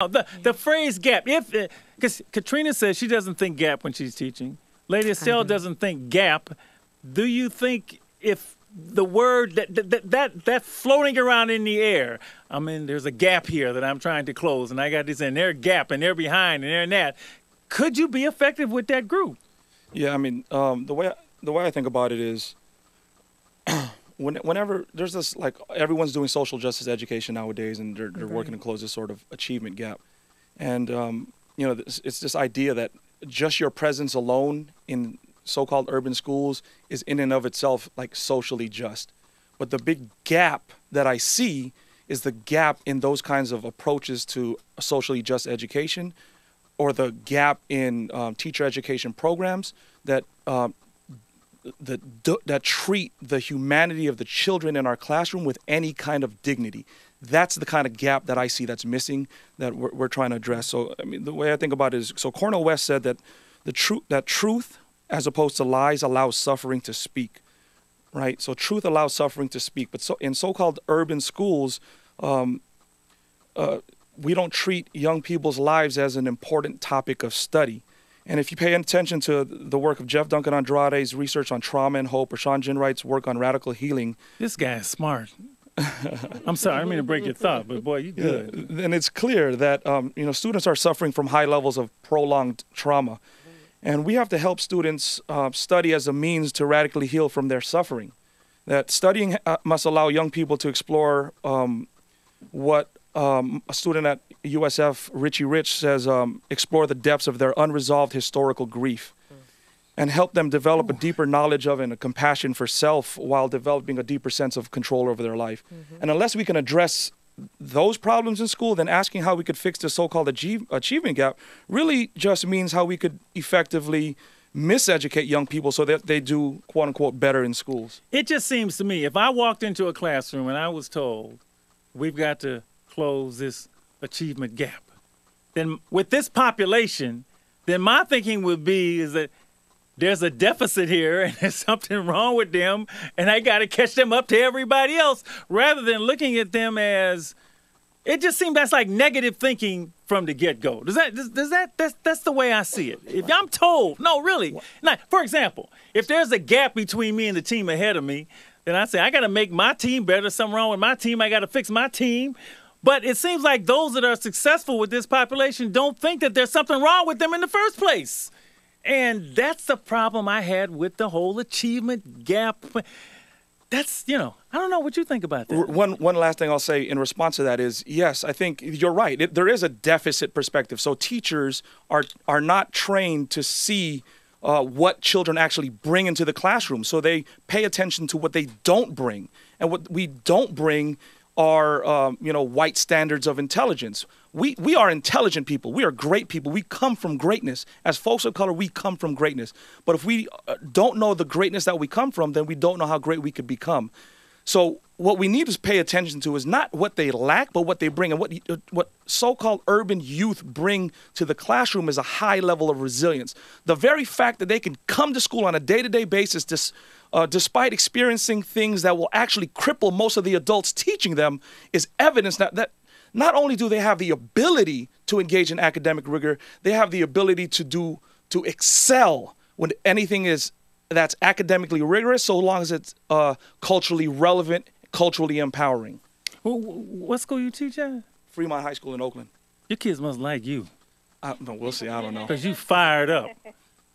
The phrase gap, because Katrina says she doesn't think gap when she's teaching. Lady Estelle doesn't think gap. Do you think if the word that floating around in the air, I mean, there's a gap here that I'm trying to close, and I got this, and they're gap, and they're behind, and they're in that. Could you be effective with that group? Yeah, I mean, the way I think about it is, whenever there's this, like, everyone's doing social justice education nowadays, and they're working to close this sort of achievement gap, and it's this idea that just your presence alone in so-called urban schools is in and of itself like socially just. But the big gap that I see is the gap in those kinds of approaches to socially just education, or the gap in teacher education programs that treat the humanity of the children in our classroom with any kind of dignity. That's the kind of gap that I see that's missing, that we're trying to address. So, I mean, the way I think about it is, so Cornel West said that truth, as opposed to lies, allows suffering to speak, right? So truth allows suffering to speak. But in so-called urban schools, we don't treat young people's lives as an important topic of study. And if you pay attention to the work of Jeff Duncan Andrade's research on trauma and hope, or Sean Ginwright's work on radical healing. This guy is smart. I'm sorry, I didn't mean to break your thought, but boy, you good. Yeah, and it's clear that students are suffering from high levels of prolonged trauma. And we have to help students study as a means to radically heal from their suffering. That studying must allow young people to explore what a student at USF, Richie Rich, says, explore the depths of their unresolved historical grief, and help them develop a deeper knowledge of and a compassion for self while developing a deeper sense of control over their life. And unless we can address those problems in school, then asking how we could fix the so-called achievement gap really just means how we could effectively miseducate young people so that they do, quote-unquote, better in schools. It just seems to me, if I walked into a classroom and I was told, we've got to close this achievement gap, then with this population, then my thinking would be is that there's a deficit here and there's something wrong with them, and I got to catch them up to everybody else, rather than looking at them as, it just seems that's like negative thinking from the get-go. That's the way I see it. If I'm told, no, really. Like, for example, if there's a gap between me and the team ahead of me, then I say, I got to make my team better. Something wrong with my team. I got to fix my team. But it seems like those that are successful with this population don't think that there's something wrong with them in the first place. And that's the problem I had with the whole achievement gap. That's, I don't know what you think about that. One last thing I'll say in response to that is, yes, I think you're right. There is a deficit perspective. So teachers are not trained to see what children actually bring into the classroom. So they pay attention to what they don't bring. And what we don't bring are, white standards of intelligence. We are intelligent people. We are great people. We come from greatness. As folks of color, we come from greatness. But if we don't know the greatness that we come from, then we don't know how great we could become. So what we need to pay attention to is not what they lack, but what they bring. And what so-called urban youth bring to the classroom is a high level of resilience. The very fact that they can come to school on a day-to-day basis, despite experiencing things that will actually cripple most of the adults teaching them, is evidence that not only do they have the ability to engage in academic rigor, they have the ability to excel when anything that's academically rigorous, so long as it's culturally relevant, culturally empowering. What school you teach at? Fremont High School in Oakland. Your kids must like you. No, we'll see. I don't know. Because you fired up.